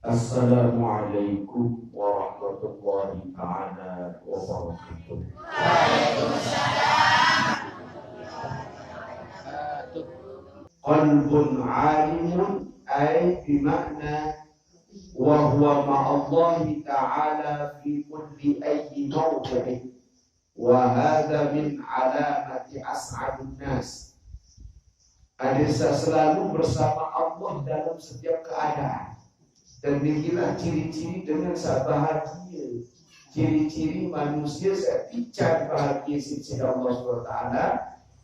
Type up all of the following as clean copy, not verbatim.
Assalamualaikum warahmatullahi ta'ala wabarakatuh. Qalbun alimun ay bimakna wa huwa ma'allahi ta'ala fi kulli ayyi mawdi'in wa hadha min alamati as'adun nas. Ada selalu bersama Allah dalam setiap keadaan. Dan dikira ciri-ciri dengan bahagia. Ciri-ciri manusia setiap bahagia sisi Allah SWT.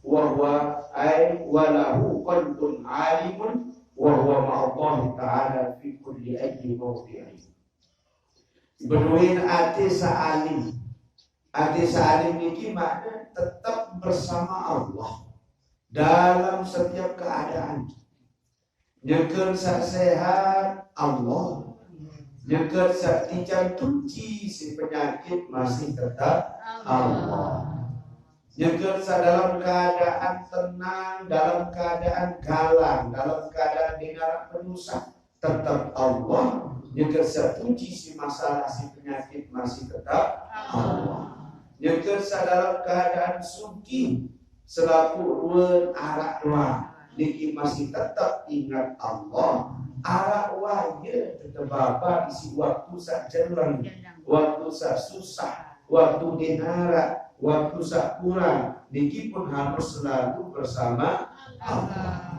Wahwa ay walahu qalbun alimun wahwa ma'allahi ta'ala fi kulli ayyi mawdi'in. Berduin ati sa'alim. Ati sa'alim ini makna tetap bersama Allah dalam setiap keadaan. Nyekar sak sehat Allah, nyekar sak tunci si penyakit masih tetap Allah. Nyekar sak dalam keadaan tenang, dalam keadaan galang, dalam keadaan dengar penusah tetap Allah. Nyekar sak tunci si masalah si penyakit masih tetap Allah. Nyekar sak dalam keadaan suki selaku ruang arak luar. Niki masih tetap ingat Allah. Arah wahya tetap bapa isi waktu sak jelang, waktu sak susah, waktu dinara, waktu sak kurang. Niki pun harus selalu bersama Allah.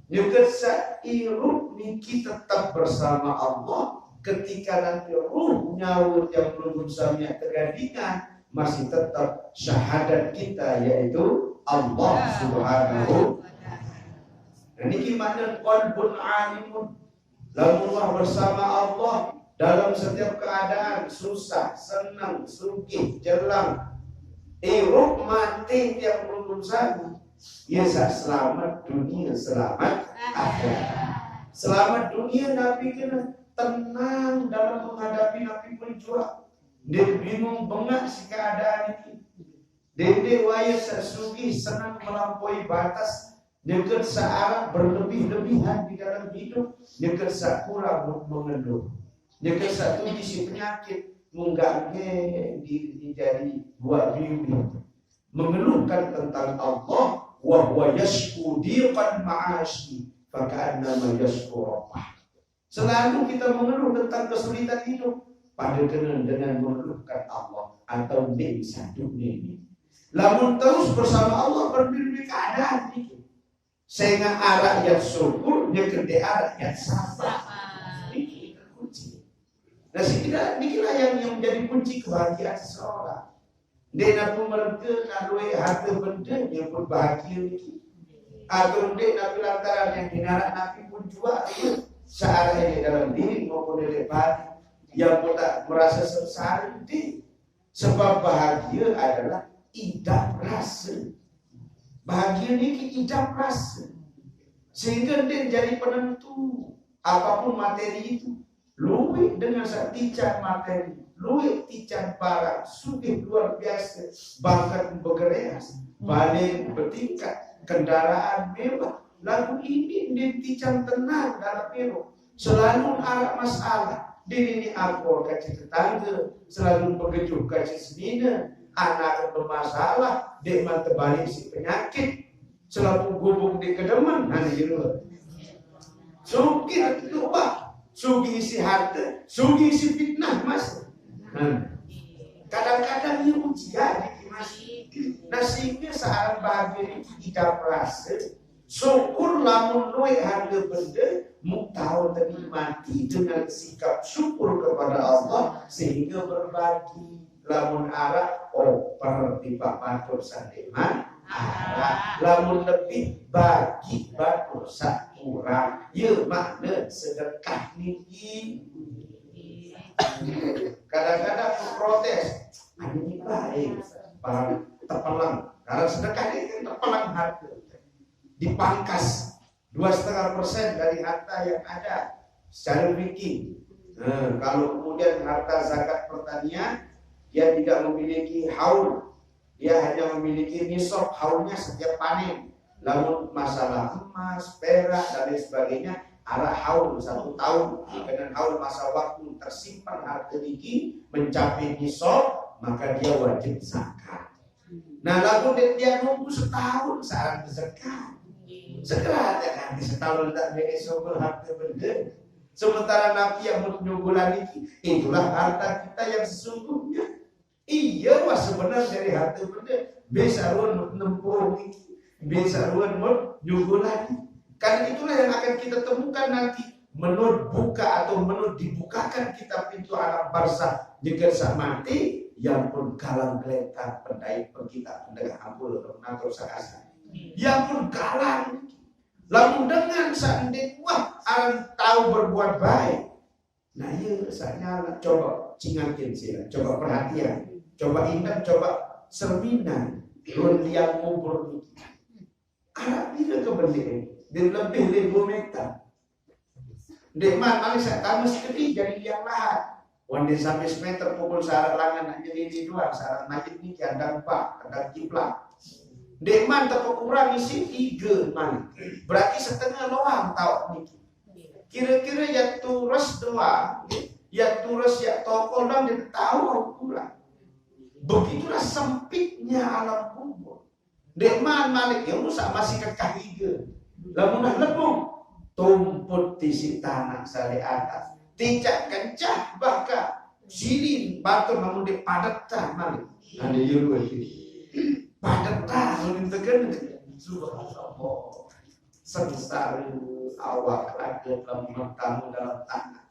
Juga sak irup niki tetap bersama Allah. Ketika nanti ruh nyawa yang belum samanya tergadingan masih tetap syahadat kita yaitu Allah Subhanahu. Dan ini makna qalbun alimun, lamunlah bersama Allah dalam setiap keadaan, susah, senang, sugih, jelang, irup mati yang belum sana. Ya selamat dunia, selamat akhirat. Selamat dunia Nabi kena tenang dalam menghadapi Nabi berjuang. Dia bingung bengak si keadaan ini. Dia waya sesugih senang melampaui batas. Nyekar searah berlebih-lebihan di dalam hidup, nyekar kurang mengeluh, nyekar satu isi penyakit mengganggu diri jadi buat mimpi, mengeluhkan tentang Allah, wa huwa yashku diqan ma'ashi, faka'annama yashku rabbah. Selalu kita mengeluh tentang kesulitan hidup, pada dengan mengeluhkan Allah atau bisa dunia ini. Lamun terus bersama Allah berbeda keadaan ini. Sehingga arah yang syukur, yang gede arah yang sabar. Ini kunci. Nah, inilah yang menjadi kunci kebahagiaan seseorang. Dia nak mereka nak duit harta benda yang pun bahagia ini. Atau dia nak lantaran yang dinarak Nabi pun juga searah ini dalam diri maupun di depan yang pun tak merasa sengsara ini. Sebab bahagia adalah idam rasa. Bahagia ini idam rasa. Sehingga dia jadi penentu apapun materi itu. Luwih dengan tican materi, luwih tican barang, sugih luar biasa, bahkan bergereas, balik bertingkat, kendaraan mewah. Lalu ini dia tican tenang dalam hidup. Selalu ada masalah. Diri ini aku kasih tetangga, selalu begejuh kasih senina. Anak bermasalah, dia terbalik si penyakit, selalu gubung di kedeman, nanti jenuh. Sugi itu apa? Sugi isi harta, sugi isi fitnah mas. Kadang-kadang ini ujian mas. Nasibnya saat bahagia itu tidak rasa. Syukur lamun luwe harga benda, muktahu tadi mati dengan sikap syukur kepada Allah sehingga berbagi. Lamun arah seperti Pak Matur Sandeman arah lamun lebih bagi batur kurang ya makna sedekah niki. Kadang-kadang protes ini baik para terpelang karena sedekah ini kan terpelang harta dipangkas 2,5% dari harta yang ada secara fikih. Kalau kemudian harta zakat pertanian dia tidak memiliki haul, dia hanya memiliki nisab haulnya setiap panen. Lalu masalah emas, perak dan lain sebagainya arah haul 1 tahun dengan haul masa waktu tersimpan harta niki mencapai nisab, maka dia wajib zakat. Nah, lalu dia nunggu setahun saat zakat. Segera nanti setahun tak ada sumber harta benda. Sementara Nabi yang menyunggulan niki, itulah harta kita yang sesungguhnya. Iya, wah sebenarnya dari harta benda bisa ruan menempuh niki, bisa ruan menyunggulan. Karena itulah yang akan kita temukan nanti menurut buka atau menurut dibukakan kita pintu alam barzakh jika saat mati yang pun kalang geletak pendai kita pendengar ampul mengatur sakasa yang pun kalang lalu dengan seandainya wah aran tahu berbuat baik. Nah iya saya coba cingakin sila, coba perhatian, coba ingat, coba cerminan run liang kubur ini anak bila kebendian dia lebih 1000 meter. Deman paling saya tahu sekali jadi liang lahat. Wandi sampai semeter pukul syarat langan nak jadi ini dua syarat majid ni kadang 4 kadang kiblat. Deman terkurang isi 3 man. Berarti setengah loang tahu ni. Kira-kira ya turus doang, ya turus ya tokol dan dia tahu kurang. Begitulah sempitnya alam kubur. Deman malik ya musa masih kekah 3. Lamun dah lebung tumput di si tanah sari atas ticak kencah bahkan silin batu namun di padat tah malik ada yuru padat tah namun tegan subhanallah sengsara awak lagi lemah tamu dalam tanah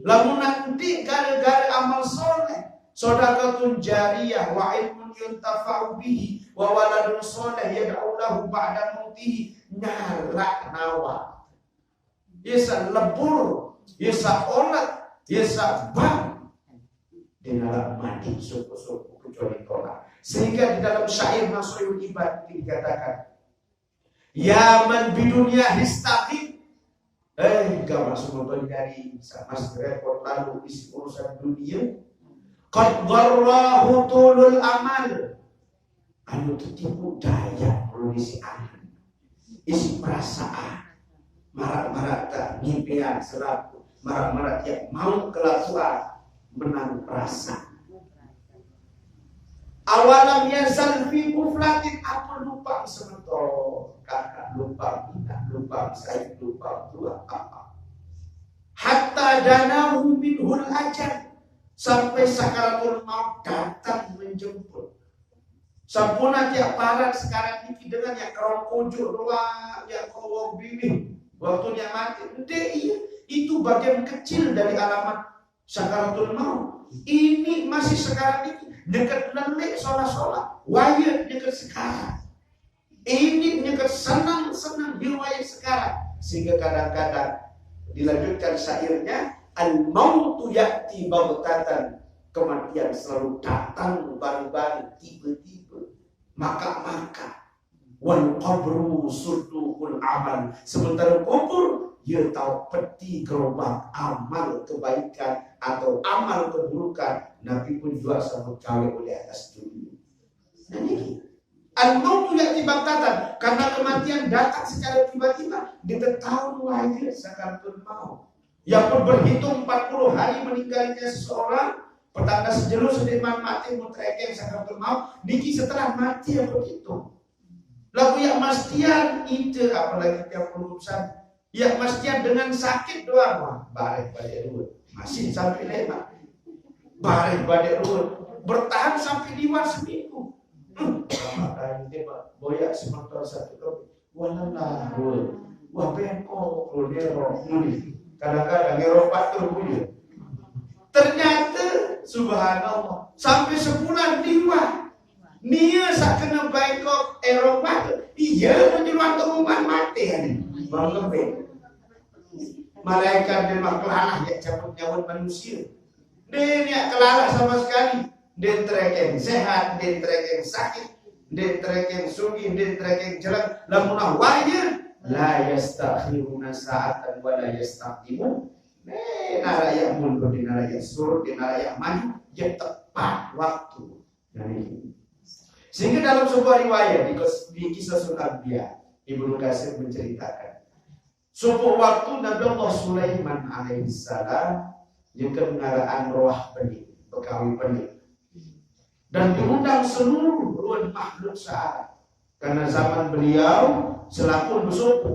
lamun nanti gara-gara amal soleh sedekatun jariyah wa ilmun yuntafa'u bihi wa waladun soleh yad'u lahu ba'da mautihi nyala nawa yesa lebur yesa olat yesa bang di dalam mati suku-suku kecuali tolak sehingga di dalam syair Nasrul Ibad dikatakan ya man bidunya histaqib gak masuk memberi sama repot lalu isi urusan dunia qad dharrahu tulul amal anu tertipu daya produksi amal isi perasaan marak-marak tak ngimpian selaku marak-marak yang mau kelakuan menang perasaan awalam yazal fi muflatin apa lupa sementara kakak lupa minat lupa saya lupa dua apa hatta danahu minhul ajal sampai sakaratul maut datang menjemput. Sampuna tiap parat sekarang ini dengan yang kerong kujuk doang, yang kowong bini, waktunya mati. Iya, itu bagian kecil dari alamat sakaratul maut. Ini masih sekarang ini dekat lelik sholat-sholat, wajib dekat sekarang. Ini dekat senang-senang riwayat sekarang, sehingga kadang-kadang dilanjutkan syairnya, al-mautu ya'ti baghtatan. Kematian selalu datang baru-baru tiba-tiba maka wal qabru surduqul amal sementara kubur dia tahu peti gerobak amal kebaikan atau amal keburukan Nabi pun juga sambut kali oleh atas dunia. Dan ini al-mautu ya'ti baghtatan karena kematian datang secara tiba-tiba dia tahu wajib sakaratul maut yang pun berhitung 40 hari meninggalnya seseorang petanda sejenuh sediman mati mutrekeng sakaratul maut niki setelah mati yang begitu lalu yang mastian itu apalagi tiap urusan yang mastian dengan sakit doang wah barek badek ruwet masih sampai lewat barek badek ruwet bertahan sampai liwat seminggu makanya dia boyak sementara satu kopi walah ruwet wah bengkok rodero kadang-kadang ngeropat terbunuh ternyata subhanallah sampai sebulan liwat nia sak kena Bangkok Eropa iya menjeluan keumuman mati bang lebih malaikat demah kelalah ya cabut nyawa manusia dia ni kelalah sama sekali dia terekeng sehat dia terekeng sakit dia terekeng sugi dia terekeng jelek lamunah wajib la yastakhiruna sa'atan wa la yastaqdimun naraya mundur di naraya surut di naraya maju dia tepat waktu sehingga dalam sebuah riwayat di kisah Sunan Anbiya Ibnu Katsir menceritakan Suatu waktu Nabi Allah Sulaiman alaihissalam juga mengaraan roh pelik, berkawin pelik, dan diundang seluruh ruang makhluk saat. Karena zaman beliau selaku bersuku,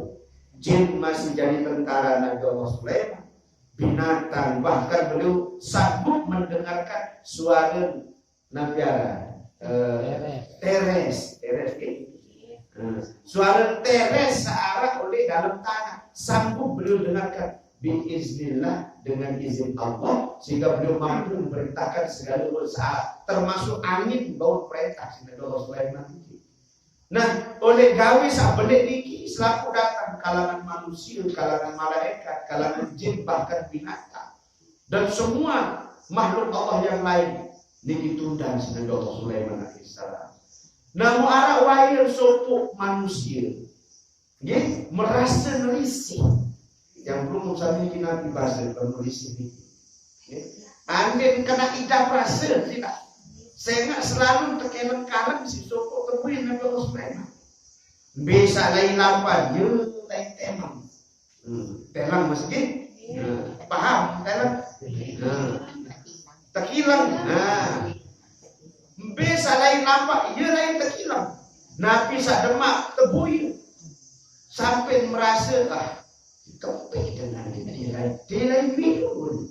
jin masih jadi tentara Nabi Allah Sulaiman, binatang, bahkan beliau sanggup mendengarkan suara Nabiara teres, suara teres searah oleh dalam tanah, sanggup beliau dengarkan biiznillah, dengan izin Allah, sehingga beliau mampu memerintahkan segala usaha, termasuk angin bau perintah Nabi Allah Sulaiman. Nah, oleh gawe sak belik niki selaku datang kalangan manusia, kalangan malaikat, kalangan jin, bahkan binatang dan semua makhluk Allah yang lain niki tundang Nabi Allah Sulaiman alaihissalam. Namun arah wayar sopuk manusia, nggih, merasa risih. Yang belum usah niki nanti bahasa penulis ini. Andai kena idap rasa tidak. Saya nggak selalu tekenan kanan si sopok temuin Nabi Allah Sulaiman. Bisa lain lapan, ya lain temang. Temang meski, paham temang. Tekilang, bisa lain lapan, ya lain tekilang. Nabi sak demak tebuy sampai merasa kepek dengan dia lain minum.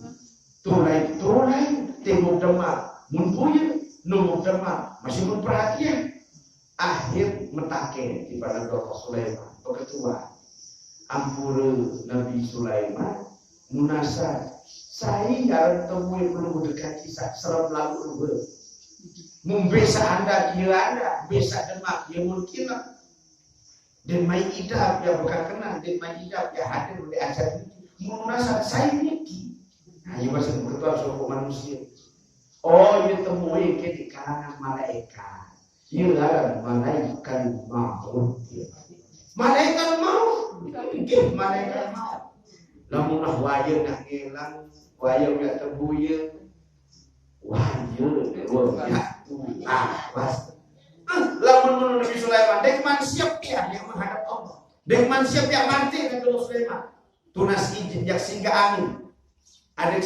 Tulai, tengok demak, munpunya. Nunggu demak masih memperhatian, akhir mentake di pada Nabi Sulaiman ketua ampura Nabi Sulaiman munasa saya jarang temui belum mendekati serap lalu membesa anda dia anda besa demak dia mungkin dan main idap ya bukan kenal dan main idap ya hadir oleh ajar ini munasa saya niki nah ini bahasa ketua suku manusia. Oh, dia temui di kalangan malaikat. Ia larang malaikat maut. Malaikat maut. Malaikat maut. Lamun lah wayang nak ngelang, wayang nak terbuya. Wayang pas. Lamun Nabi Sulaiman, dek man siap ya yang menghadap Allah. Dek man siap yang mati Nabi Sulaiman. Tunas izin yang singgah angin. Ada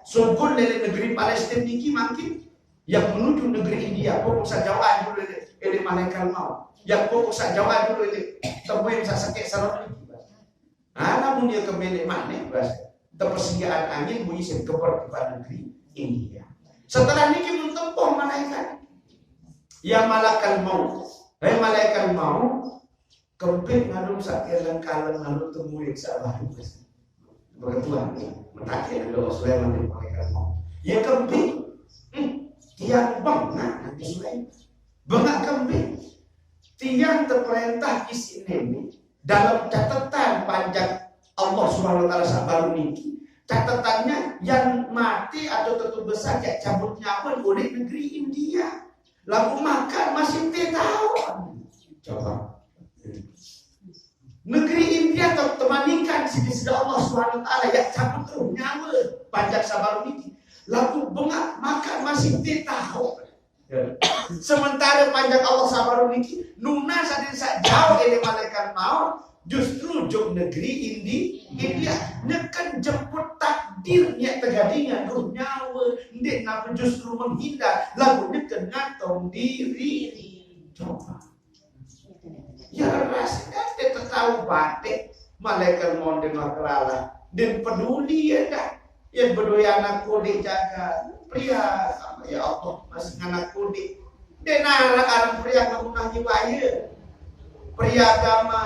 sungguh dari negeri Palestina niki makin yang menuju negeri India, pokok sajauhan dulu ini malaikat mau. Yang pokok sajauhan dulu ini temuin sakit sarap niki. Namun dia kembali mana bas? Terpersinggahan angin bunyi keper di negeri India. Setelah niki mentempuh malaikat. Ya malaikat mau. Malaikat mau kempit ngalung sakit lengkalan lalu temuin sabar. Berketuan mentakin Allah Sulaiman di malaikat mau. Ya kambing, tiang bengak Nabi Sulaiman. Bengak kambing, tiang terperintah isi ini dalam catatan panjang Allah Subhanahu Wa Taala sabaru niki. Catatannya yang mati atau tertutup saja cabut nyawa oleh negeri India. Lalu makan masih tahun. Coba. Negeri India temanikan sisi Allah Subhanahu Wa Taala yang cabut terus nyawa panjang sabar ini. Lalu bengak makan masih tahu. Sementara panjang Allah sabar ini nuna sadin jauh ini malaikat mau justru jog negeri India nekan jemput takdirnya tegadinya ruh nyawa ndek ngapa justru menghindar lalu nekan ngatong diri. Coba. Ya rasanya dia tahu batik malaikat mau dengar kelala dan peduli ya dah yang berdua anak kudik jaga pria sama ya Allah masih anak kudik dan anak pria mengunah jiwanya pria agama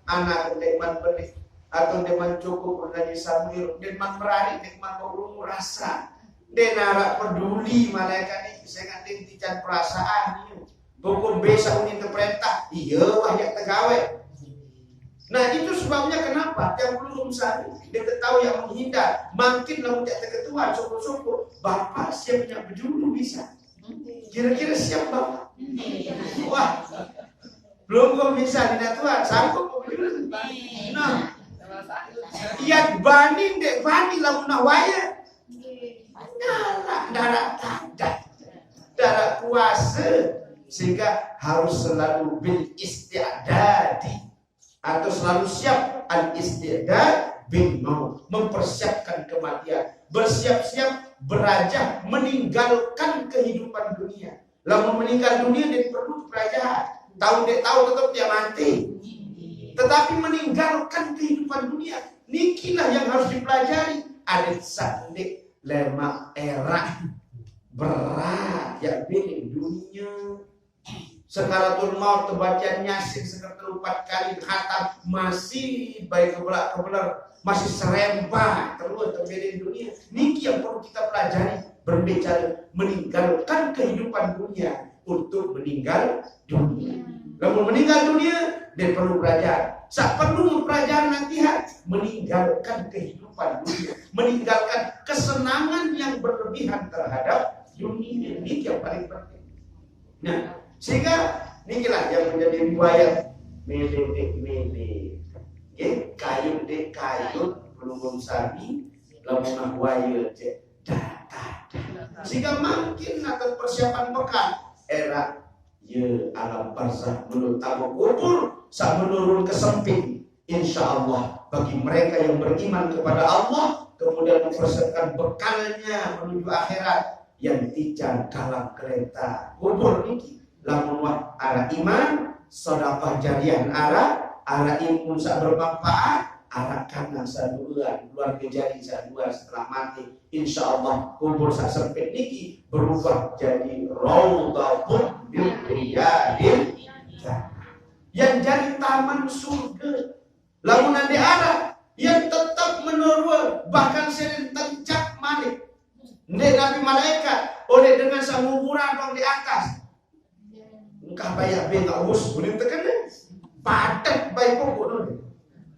anak deman benih atau deman cukup mengaji samir deman berani deman berumur rasa dan anak peduli malaikat ini saya nganting tican perasaan hukum besa unit perintah, iya banyak tegawai. Nah itu sebabnya kenapa yang belum sehari dia tahu yang menghindar, makin lalu tidak terketuan syukur-syukur bapak siapnya berjulu bisa. Kira-kira siap bapak? Wah, belum kok bisa tidak Tuhan, sanggup kok berjulu. Nah, yang bani dek bani lalu nawaya, darah tanda, darah kuasa. Sehingga harus selalu bil isti'adadi atau selalu siap al-istidad bil maut, mempersiapkan kematian, bersiap-siap berajah meninggalkan kehidupan dunia. Lalu meninggal dunia dia perlu pelajaran. Tahu tetap dia mati. Tetapi meninggalkan kehidupan dunia, nikilah yang harus dipelajari. Ada sandik lemak era berat ya bini dunia. Sekaratul maut terbacaan Yasin sekitar 4 kali khatam masih baik kebelar masih serempak terus terjadi di dunia. Niki yang perlu kita pelajari, berbicara meninggalkan kehidupan dunia untuk meninggal dunia. Lalu meninggal dunia dia perlu belajar. Sak perlu belajar latihan meninggalkan kehidupan dunia, meninggalkan kesenangan yang berlebihan terhadap dunia. Ini yang paling penting. Nah, sehingga inilah yang menjadi riwayat mele, kayu dek kayu belum sabi, lamun waya cek data. Sehingga makin akan persiapan bekal era alam barzah menurut tamu kubur saat menurun ke sempit. Insya Allah bagi mereka yang beriman kepada Allah kemudian mempersiapkan bekalnya menuju akhirat yang tidak dalam kereta kubur ini. Lamun arah iman, sedekah jariah arah ilmu sak bermanfaat, arah kanan saduan, keluarga jadi sadua setelah mati. Insya Allah kubur sak sempit niki berubah jadi raudhatun min riyadil jannah, yang jadi taman surga. Lamun di arah yang tetap menurut bahkan sering tencak malik. Ndek Nabi malaikat oleh dengan sanguburan bang di atas. Engkau bayar bengak us boleh tekan padat baik pokok dulu.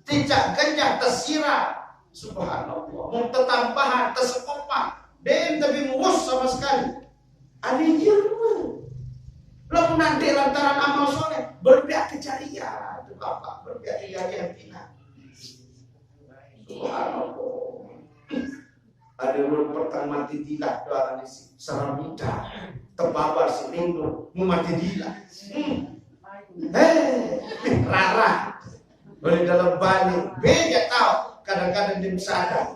Tidak genjah tersirap. Subhanallah. Mau tetambahan tersekopak. Dan tapi muus sama sekali. Ada ilmu. Lalu nanti lantaran amal soleh berpihak kejariah. Itu bapak berpihak kejariah bina. Subhanallah. Ada orang pertama mati dilah doa nisi seramida tebabar si minggu mati dilah. Rara boleh dalam balik beda tahu kadang-kadang dia sadar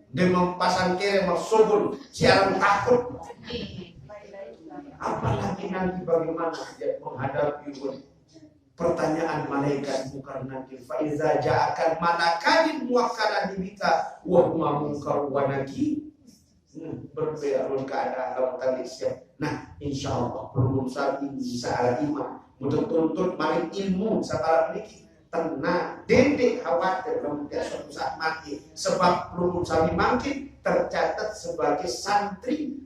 dia mempasang kiri masukul siaran takut. Apalagi nanti bagaimana dia menghadapi pertanyaan malaikat bukan nanti faiza ja'akan malakan muwakkalan bika wa huma munkar wa nakir. Berbeda keadaan tadi siap. Nah, insyaallah belum saat ini saat iman menuntut mari ilmu sabar niki tenang dendek khawatir kemudian suatu saat mati sebab belum sami mungkin tercatat sebagai santri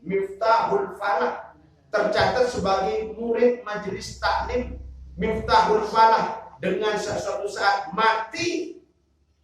Miftahul Falah, tercatat sebagai murid majelis taklim Miftahul Falah, dengan suatu saat mati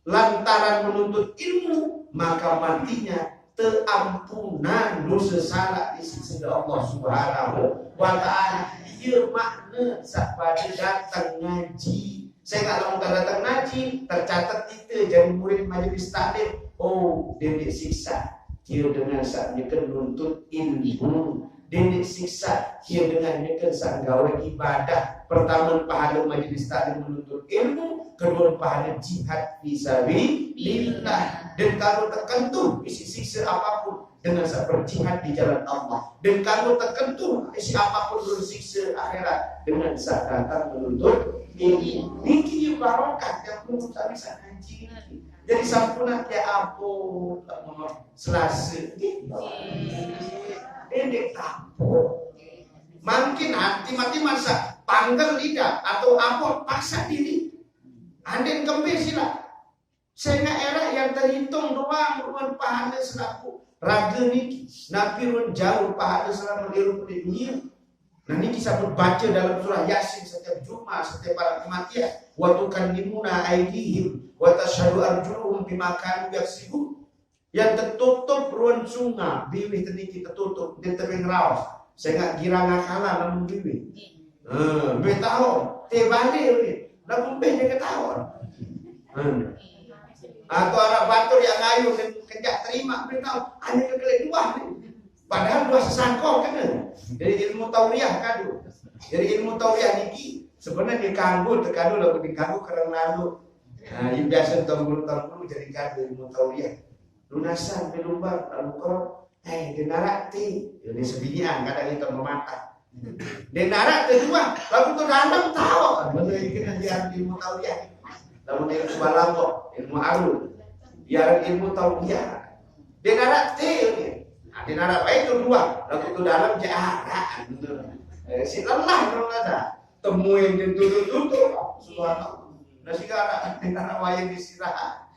lantaran menuntut ilmu maka matinya teampunan dosa salah di sisi Allah Subhanahu wa taala. Ieu makna sapada datang ngaji. Saya kalau mau datang ngaji tercatat itu jadi murid majelis taklim. Oh, dia disiksa. Dia dengan saatnya menuntut ilmu. Dia siksa dia dengan nyekel sanggawe ibadah. Pertama pahala majelis taklim menuntut ilmu, kedua pahala jihad fisabilillah. Dan kalau terkentu isi siksa apapun dengan berjihad di jalan Allah. Dan kalau terkentu isi apapun bersiksa akhirat dengan saat datang menuntut ilmu. Niki barokah yang belum bisa ngaji. Jadi sampuna ya ampun selasa. Dendek tampuk. Mungkin hati mati masa panggal lidah atau apa paksa diri. Anden kembe sila. Sehingga era yang terhitung doang ruang pahala selaku raga niki. Nabi run jauh pahala selama di dunia. Nah ini disebut baca dalam surah Yasin setiap Jumat, setiap para kematian. Wa tukallimuna aydihim wa tashhadu arjuluhum bima kanu yaksibun. Yang tertutup ruang sungai, biwih teniki tertutup, dia tering raus. Saya nggak kira ngakalah namun biwih. Betahon, balik, namun dia ketahuan. Atau arah batur yang ngayu dan kejak terima, betahon, hanya kekelek dua nih. Padahal dua sesangkau kan. Dari ilmu tauriah kadu. Dari ilmu tauriah niki Sebenarnya dikanggu, terkadu lagu dikanggu karena lalu. Nah, yang biasa tanggul jadi kado ilmu tauriah. Lunasan belumbar lalu kau, denarati, ini sebinian kadang itu memata. Denara kedua, lalu tu dalam tahu, benar ini dia ilmu tauriah. Lalu dia subalamo, ilmu arul, biar ilmu tauriah. Denarati ini, denara baik itu dua, lalu tu dalam jarak. Si lelah kalau ada. Temuin di tutup suatu nasi gara karena wayang istirahat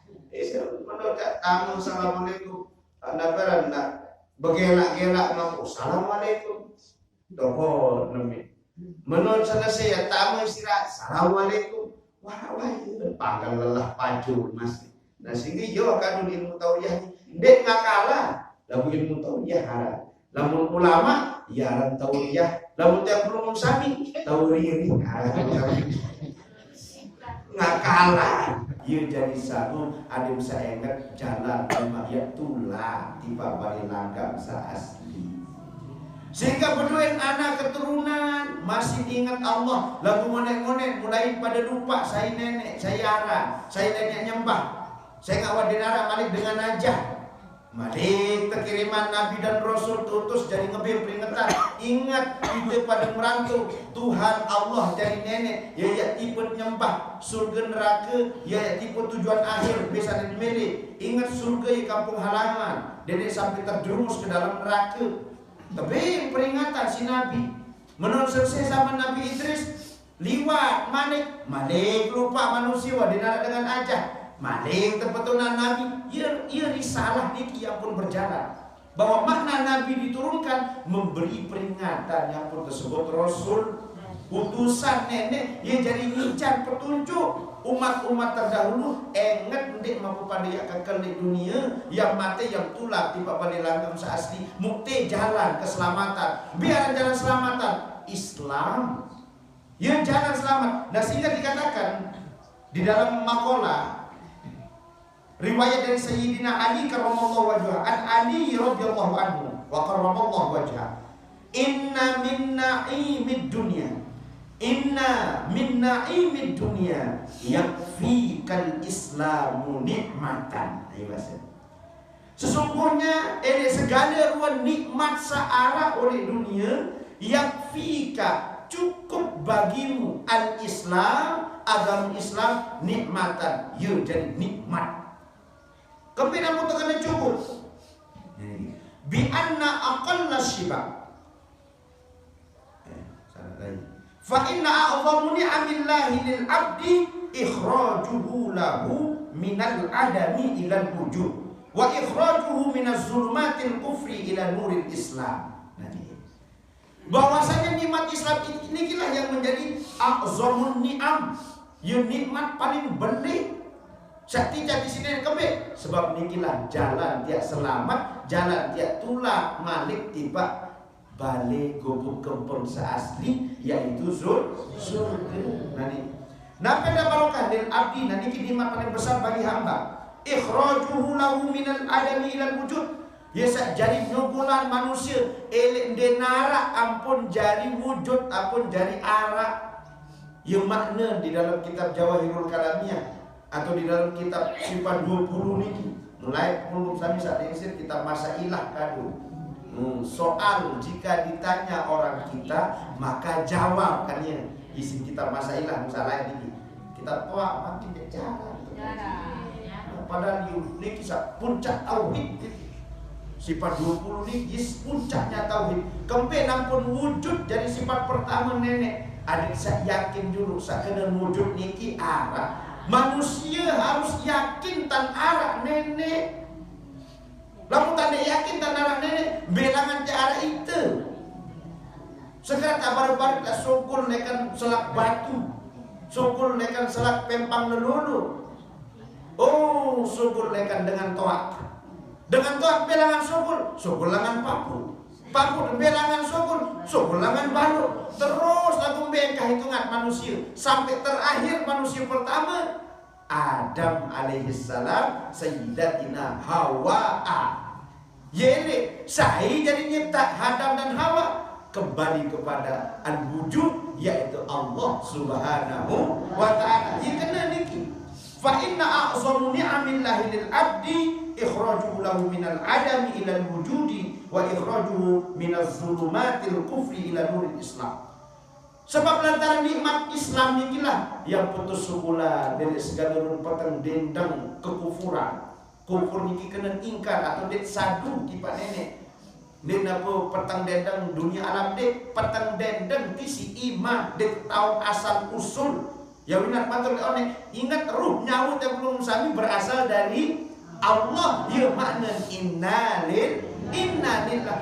menurut kamu assalamualaikum anda beranda bergelak-gelak ngaku assalamualaikum dohor nemi menurut saya tamu istirahat assalamualaikum wah panggang lelah paju mas nah sehingga yo kan ilmu tauriah ndek ngakalah lagu ilmu tauriah haram lamun ulama ya tauriah lamun tiap belum sami tauriri nggak kalah ia jadi satu ada bisa ingat jalan ya tulah tiba balik langgam asli sehingga berduit anak keturunan masih ingat Allah lagu monek-monek mulai pada lupa saya nenek saya arah saya nenek nyembah saya ngawat dinara malik dengan aja malik kekiriman Nabi dan Rasul tutus jadi ngebir peringatan ingat itu pada merantau Tuhan Allah jadi nenek ya tipe nyembah surga neraka ya tipe tujuan akhir bisa dimilih ingat surga ya kampung halaman dedek sampai terjerumus ke dalam neraka tapi peringatan si Nabi menurut selesai zaman Nabi Idris liwat malik lupa manusia dinara dengan aja maling terpetunan Nabi, ia risalah niki yang pun berjalan. Bahwa makna Nabi diturunkan memberi peringatan yang pun tersebut Rasul utusan nenek ia jadi ngincar petunjuk umat-umat terdahulu enget ndik mampu pada yang kekal di dunia yang mati yang tulak tiba balik langgam seasli mukti jalan keselamatan biar jalan keselamatan Islam ia jalan selamat. Nah sehingga dikatakan di dalam makalah riwayat dari Sayyidina Ali karramallahu wajhah an Ali radhiyallahu anhu wa karramallahu wajhah inna min na'imid dunya yakfikal islamu nikmatan. Sesungguhnya segala ruang nikmat searah oleh dunia yakfika cukup bagimu al-Islam agama Islam nikmatan ya jadi nikmat. Kemudian kamu tekan cukup. Bi anna aqalla shiba. Fa inna a'zamu ni'amillahi lil 'abdi ikhrajuhu lahu minal adami ilal wujud wa ikhrajuhu minaz zulumatil kufri ila nuril Islam. Bahwasanya nikmat Islam inilah yang menjadi a'zamun ni'am. Ya nikmat paling benih. Sakti di sini kebe sebab nikilah jalan dia selamat, jalan dia tulak malik tiba balik gubuk kempung seasli yaitu surga. Nani. Napa dah barokah lil abdi nani nikmat paling besar bagi hamba. Ikhrajuhu lahu minal adami ilal wujud. Ya sak jari nubulan manusia elek denara ampun jari wujud ampun jari arak. Yang makna di dalam kitab Jawahirul Kalamiyah atau di dalam kitab sifat 20 niki mulai pun sami saat ini kitab Masailah kadu soal jika ditanya orang kita maka jawab kan ya isi kitab Masailah misalnya niki kita tua makin jalan padahal ini kisah puncak tauhid sifat 20 niki puncaknya tauhid kempe nampun wujud dari sifat pertama nenek adik saya yakin dulu saya kena wujud niki arah manusia harus yakin tan arah nenek. Lalu tanda yakin tan arah nenek belangan ke arah itu. Sekarang baru-baru tak sokul nekan selak batu, sokul nekan selak pempang lelulu. Oh, sokul nekan dengan toak. Dengan toak belangan sokul langan papu. Papu belangan sokul langan balu. Terus lagu bengkah hitungan manusia sampai terakhir manusia pertama Adam alaihissalam Sayyidatina Hawa. Yele saya jadi nyipta Adam dan Hawa kembali kepada al-wujud yaitu Allah Subhanahu wa taala. Ieu kena niki. Fa inna a'zamu ni'amillahi lil 'abdi ikhrajuhu lahu minal 'adami ilal wujudi wa ikhrajuhu minaz zulumatil kufri ila nuril Islam. Sebab lantaran nikmat Islam nikilah yang putus sukula dari segala peteng dendeng kekufuran. Kufur niki kena ingkar atau dek sadu ki pak nenek. Dek napa peteng dendeng dunia alam dek peteng dendeng kisi imah dek tahu asal usul. Ya winat matur one ingat ruh nyawa yang belum sami berasal dari Allah. Ya makna innalillah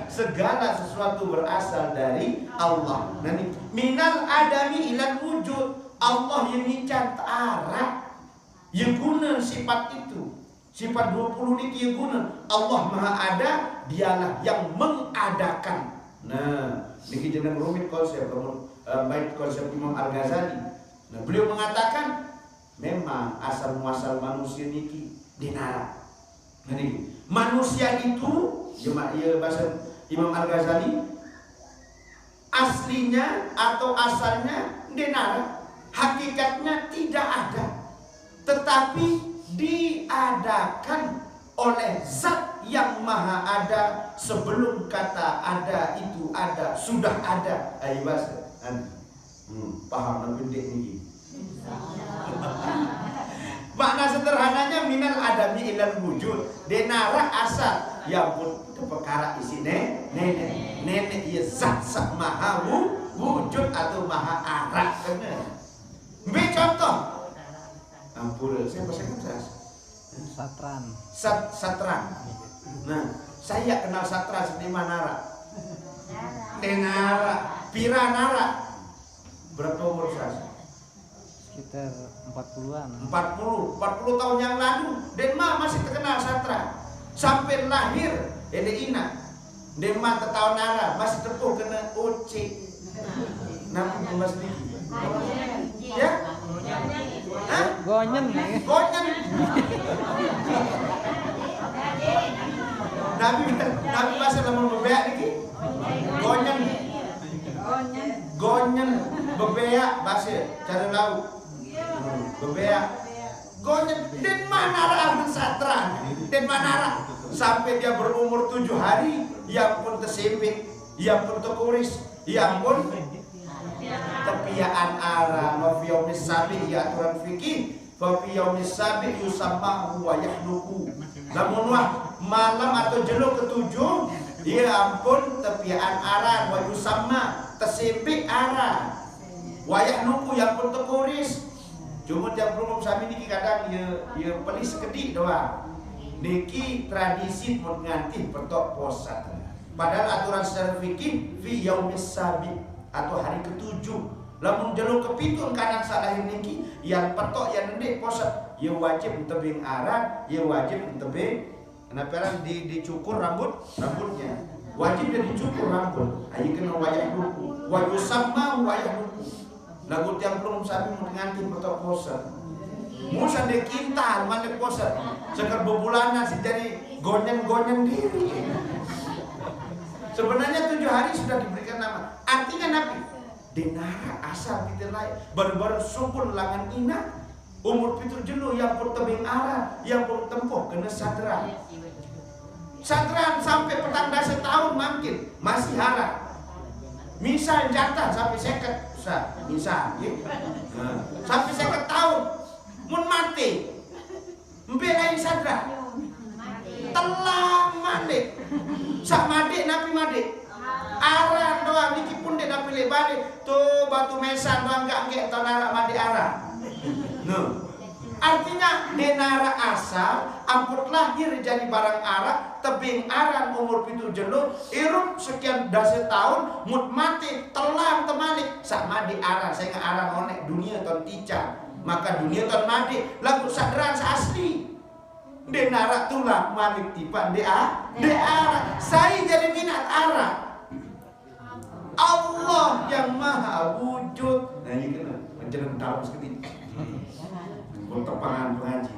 segala sesuatu berasal dari Allah. Nanti minal adami ilal wujud. Allah yang ngican ta'ara yang guna sifat itu. Sifat 20 niki yang guna. Allah maha ada, dialah yang mengadakan. Nah, niki jeneng rumit konsep baik konsep Imam Al-Ghazali. Nah, beliau mengatakan memang asal muasal manusia niki dinara. Jadi manusia itu ya bahasa Imam Al-Ghazali aslinya atau asalnya dinara, hakikatnya tidak ada, tetapi diadakan oleh zat yang maha ada. Sebelum kata ada itu ada, sudah ada. Ayo bahasa paham pendek ini. Makna sederhananya minal adami ilal wujud. Denara asal yang pun perkara isi nenek ia zat maha wujud atau maha arak kena. Ambil contoh. Ampun, siapa saya kan Satran. Nah, saya kenal Satran seniman nara. Denara, Piranara. Berapa umur saya? Sekitar 40-an. 40 tahun yang lalu Denma masih terkenal Satra. Sampai lahir Ina Denma tahun nara masih tepuh kena OC. Nama Mas Niki. Ya? Hah? Gonyen. Nabi masa lama bebeak niki. Gonyen bebeak bahasa cara laut. Bebeak Gonyen dan manara Satran dan manara sampai dia berumur 7 hari yang pun tersempit, yang pun terkuris, yang pun tepiaan ara noviomis sabi ya aturan fikih noviomis sabi yusamma wa yahluku. Namun malam atau jeluk ketujuh dia ampun tepiaan ara wa yusamma tersempit ara wa yahluku yang pun terkuris. Cuma tiap belum sami niki kadang ya pelis sekedik doang. Niki tradisi mun nganti petok posat. Padahal aturan secara fikih fi yaumis sabi atau hari ketujuh. Lamun jeluk kepitun kadang salahir niki yang petok yang ndek posat. Ya wajib tebing arat, ya wajib tebing kenapa dicukur rambutnya. Wajib dia dicukur rambut. Ayo kena wayah duku. Wa yusamma wayah duku. Lagu tiang belum sabi mau nganti petok posa. Musa de kintal mana posa. Sekar bebulanan si jadi gonyen diri. Sebenarnya 7 hari sudah diberikan nama. Artinya Nabi denara asal kita lain. Baru-baru sumpul langan ina. Umur pitur jelu yang pun tebing arah, yang pun tempuh kena sadran. Sadran sampai petang dasa tahun makin masih harap. Misal jatah sampai seket, misal, ya. Sampai seket tahun, mun mati, mbelain sadra, telah mandi, sak mandi napi mandi, arah doang niki pun dia napi lebalik, tuh batu mesan doang enggak tonara mandi arah, no. Artinya denara asal amput lahir jadi barang arah tebing arah umur pitu jelu irup sekian dasa tahun mut mati telang temalik sama di arah saya nggak arah onek dunia ton tica maka dunia ton mati lagu sadran asli denara tulang malik tipan de arah saya jadi minat arah Allah yang maha wujud. Nah ini kena menjelang dalam seketika untuk pengaji.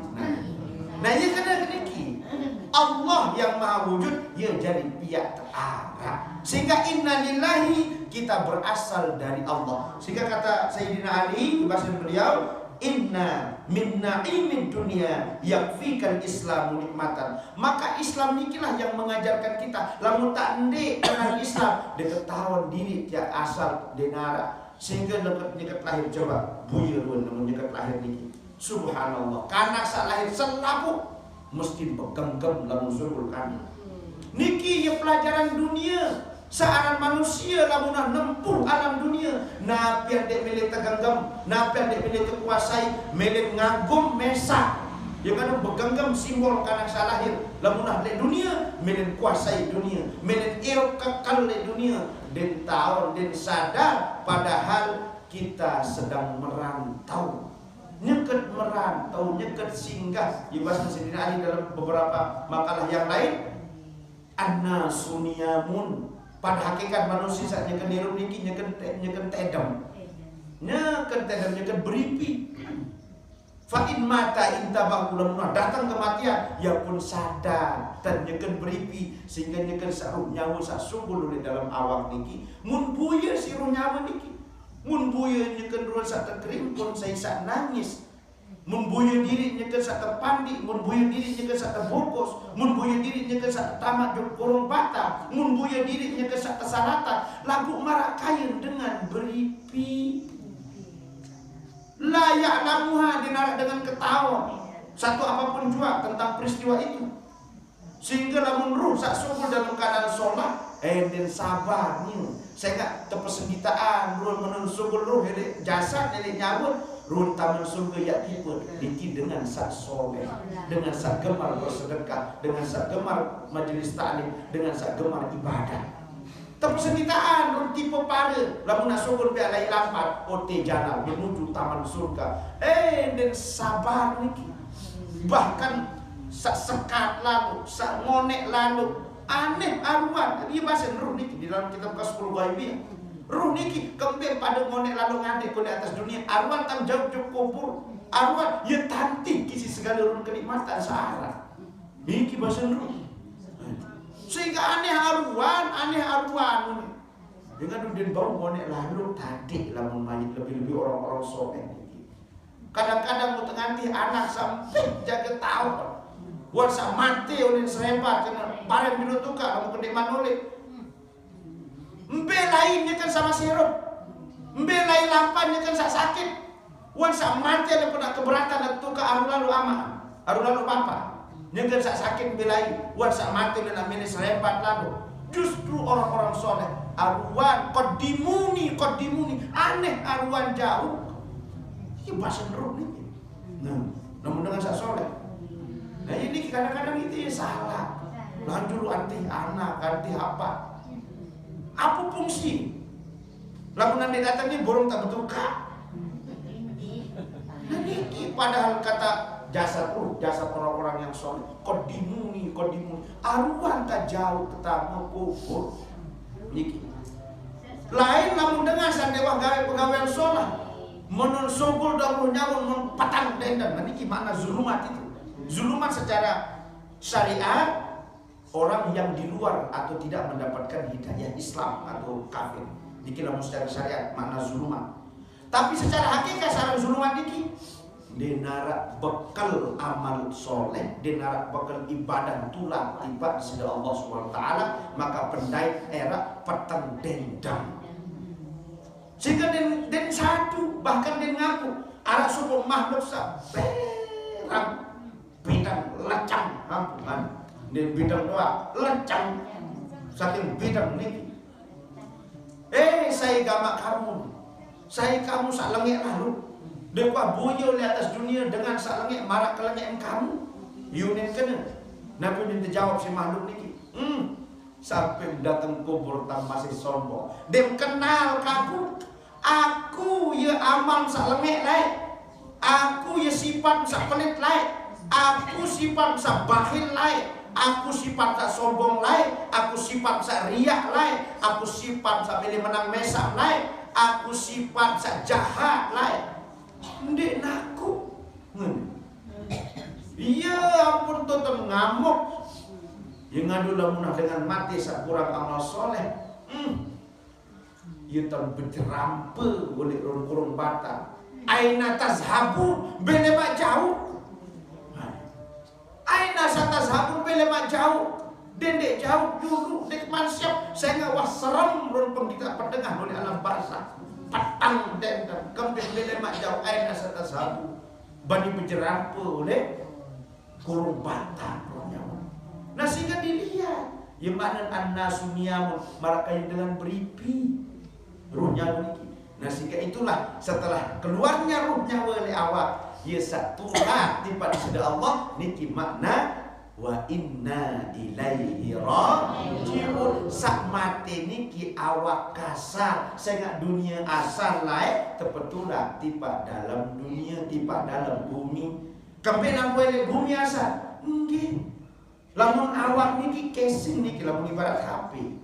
Nah ini kena niki Allah yang maha wujud, ia jadi pihak terarah. Sehingga inna lillahi, kita berasal dari Allah. Sehingga kata Sayyidina Ali, bahasa beliau, inna min na'imin dunia yakfikal islamu nikmatan. Maka Islam nikilah yang mengajarkan kita lamun tak ndek dengan Islam dia ketahuan diri dia asal denara. Sehingga dekat lahir coba buyur namun dekat lahir niki. Subhanallah, kanak sak lahir selaku mesti begenggam lamun surul kan. Niki ya pelajaran dunia. Seorang manusia lamunah nempuh alam dunia, napi yang dek milik tegenggam, napi yang dek milik terkuasai, milik ngagum mesak. Yang kan begenggam simbol kanak salahir, lamunah dek dunia, milik kuasai dunia, milik irok kekal dek dunia. Dan tahu dan sadar padahal kita sedang merantau. Nyeket merantau, nyeket singgah. Ibas Sayyidina Ali dalam beberapa makalah yang lain, an-nasu niyamun. Pada hakikat manusia saat nyekan hirup niki nyekan tedam, nyekan beripi. Fa'in mata intabah ulamuna, datang kematian, ya pun sadar dan nyekan beripi sehingga nyekan saruh nyawa sak sungguh di dalam awak niki. Mun buya siruh nyawa niki, mun buya nyekan ruang sak terkering pun saya sak nangis. Mun buya diri nyekan sak terpandi, mun buya diri nyekan sak terbungkus, mun buya diri nyekan sak tamat jok kurung bata, mun buya diri nyekan sak kesalatan, lagu marak kain dengan beripi. Layak lamuha dinarak dengan ketawa satu apapun juga tentang peristiwa itu. Sehingga lamun ruh sak sungguh dalam keadaan sholat, dan sabar nih. Saya gak terpesengitaan ruh menun sungguh ruh jasad dari nyawut. Ruh taman surga ya tipe iki dengan sak soleh, dengan sak gemar bersedekah, dengan sak gemar majelis taklim, dengan sak gemar ibadah. Terpesengitaan ruh tipe pare, lamun sungguh biar lai lampat, ote jalan menuju taman surga. Dan sabar niki. Bahkan sak sekat lalu, sak ngonek lalu, aneh arwah. Dia bahasa ruh niki di dalam kitab Kasful Ghaibiyah. Ruh niki kembali pada ngonek lalu ngade di atas dunia. Arwah tam jauh-jauh kubur. Arwah ya tanti kisi segala ruh kenikmatan sahara. Niki bahasa ruh. Sehingga aneh arwah. Dengan udin bau ngonek lalu tadi lamun mayit lebih-lebih orang-orang soleh. Kadang-kadang mau tenganti anak sampai jaga tahu. Warsa mati oleh serempat karena barang binutuka lamun kedek manolek. Mbe lainnya kan sama sirup, mbe lain lampannya kan sakit. Wan sak mati ada pernah keberatan dan tuka aru lalu papa. Nyekan sak sakit mbe lain, wan sak mati dan amini serempat lalu. Justru orang-orang soleh aruan kodimuni aneh aruan jauh. Ini bahasa neruk nih. Namun dengan sak soleh. Nah ini kadang-kadang itu ya salah. Lanjut anti anak, anti apa? Apa fungsi? Lamun nanti datang ini borong tak betul kak. Nah niki padahal kata jasa orang-orang yang soleh. Kodimuni. Aruan tak jauh ketemu kubur. Niki. Lain lamun dengan sandewa pegawai soleh. Menun sogol dahulu nyamun menpatang dendam. Nah niki makna zulumat itu. Zulumat secara syariat. Orang yang di luar atau tidak mendapatkan hidayah Islam atau kafir. Dikira secara syariat makna zulumat. Tapi secara hakikat sarang zulumat niki denara bekal amal soleh, denara bekal ibadah tulang tiba di sisi Allah SWT, maka pendait era petang dendam. Sehingga den satu bahkan den ngaku arah subuh makhluk sa perang bidang lecang hampungan. Di bidang doa lencang saking bidang ini. Saya gamak kamu, saya kamu sak lengek lalu. Depa buyo di atas dunia dengan sak lengek marak kelengek kamu. Yunin kena. Nabi dia jawab si makhluk niki. Sampai datang kubur tam masih sombong. Dem kenal kamu. Aku ya amal sak lengek lai. Aku ya sifat sak pelit lai. Aku sifat sak bakhil lai. Aku sifat tak sombong lain, aku sifat tak riak lain, aku sifat tak pilih menang mesak lain, aku sifat tak jahat lain. Ndek naku. Iya ampun tonton ngamuk. Yang ngadu lamunah dengan mati sak kurang amal soleh. ia tahu berjerampe oleh kurung batang. Aina tazhabun belemak jauh. Aina satazhabun belemak jauh. Dendek jauh dulu dek mansyap saya ngawah serem ron kita pendengar oleh alam barzah. Patang dendam kembali belemak jauh aina satazhabun. Bani berjerampe oleh kurung batang nyawa. Nah sehingga dilihat yang mana an-nasu niyamun mereka yang dengan beripi ruh nyawa niki. Nah sehingga itulah setelah keluarnya ruh nyawa oleh awak ya satulah tiba sudah Allah niki makna wa inna ilaihi raji'un. Sak mati niki awak kasar sehingga dunia asal lain tepetulah tiba dalam dunia tiba dalam bumi kembali nampai bumi asal nggih. Lamun awak niki casing niki lamun ibarat HP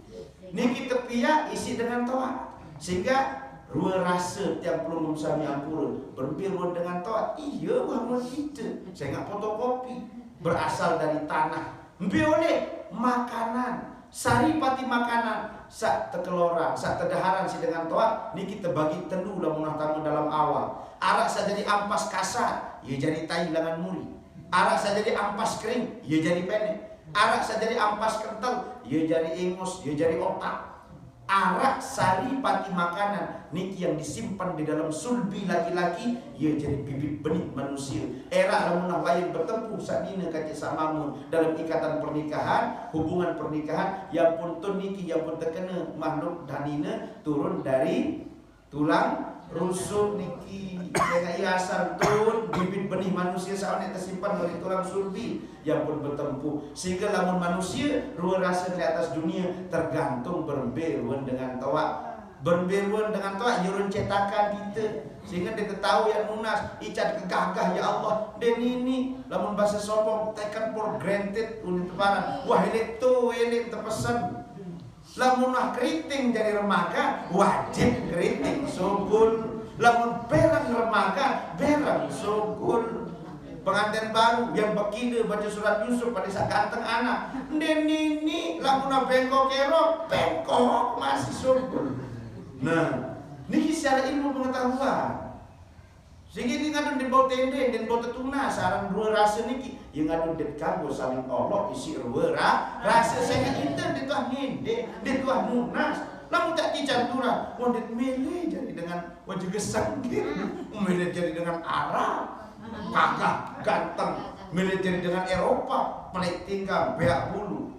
niki tepiak isi dengan toa sehingga ruang rasa tiap pelumum sami ampurun berbiru dengan toa iya bangun kita saya nggak fotokopi berasal dari tanah oleh makanan saripati makanan sak tekeloran sak tedaharan si dengan toa niki terbagi telu lamun tamu dalam awal arak saja jadi ampas kasar ia jadi tai langan muri. Arak saja jadi ampas kering, ia jadi pendek. Arak saja jadi ampas kental, ia jadi ingus, ia jadi otak. Arak sari pati makanan, niki yang disimpan di dalam sulbi laki-laki, ia jadi bibit benih manusia. Era lamun lain bertemu sadina kati samamu dalam ikatan pernikahan, hubungan pernikahan, yang pun tun niki yang pun terkena makhluk danina turun dari tulang rusuk niki dengan asal tun bibit benih manusia saat tersimpan dari tulang sulbi yang pun bertempuh sehingga lamun manusia ruang rasa di atas dunia tergantung berberuan dengan toa berberuan dengan toa yurun cetakan kita sehingga dia tahu yang munas icat kegagah ya Allah dan ini lamun bahasa sombong taken for granted unit teparan wah ini tuh ini terpesan. Lamun keriting jadi remaja wajib keriting sugul. Lamun berang remaja berang sugul. Pengantin baru yang begini baca surat Yusuf pada saat ganteng anak. Dan ini lamun bengkok kero bengkok masih sugul. Nah, ini secara ilmu pengetahuan. Sehingga ini ngadun di bawah tende dan bawah tetuna sarang dua rasa niki yang ngadun di kamu saling Allah isi dua rasa saya itu di tuah nginde di tuah munas lamun tak dicantura wondet mele jadi dengan wajah gesang mele jadi dengan Arab gagah ganteng mele jadi dengan Eropa pelik tinggal beak bulu.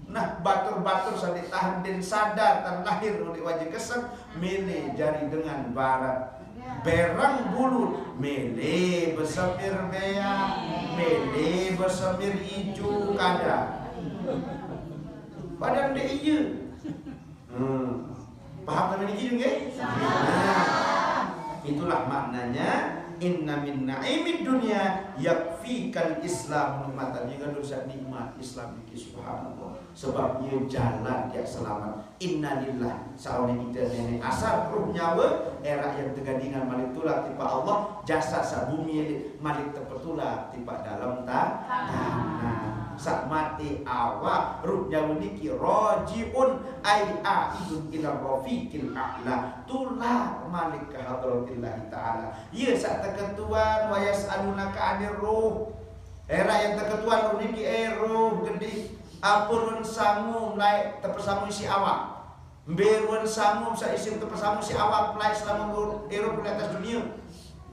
Nah batur-batur sampai tahan dan sadar dan lahir oleh wajah gesang mele jadi dengan barat. Berang bulu mele bersemir bea mele bersemir hijau kada padahal dia iya paham sampai ini nggih? Itulah maknanya inna min na'imid dunya yakfikal islam nikmatan yang dosa nikmat Islam iki subhanallah sebab ia jalan yang selamat innalillah saone kita nenek asal ruh nyawa era yang tergandingan malik tulak tiba Allah jasa sabumi malik terpetulah tiba dalam tanah sak mati awak ruh nyawa niki rajiun ai aidun ila rafiqil a'la tulah malik ke hadratillah taala ieu sak terketuan wa yasalunaka anir ruh era yang terketuan ruh niki ruh gede apurun sangu mulai terpesamu isi awak berun sangu sa isim terpesamu si awak mulai selama erup di atas dunia.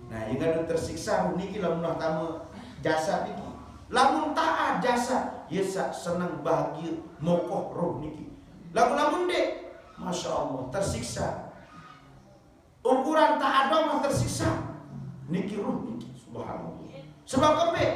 Nah yang kan tersiksa niki lamun tamu jasa niki lamun taat jasa yesa senang bahagia mokoh roh niki lamun dek masya Allah tersiksa ukuran taat dong tersiksa niki roh niki subhanallah sebab kebe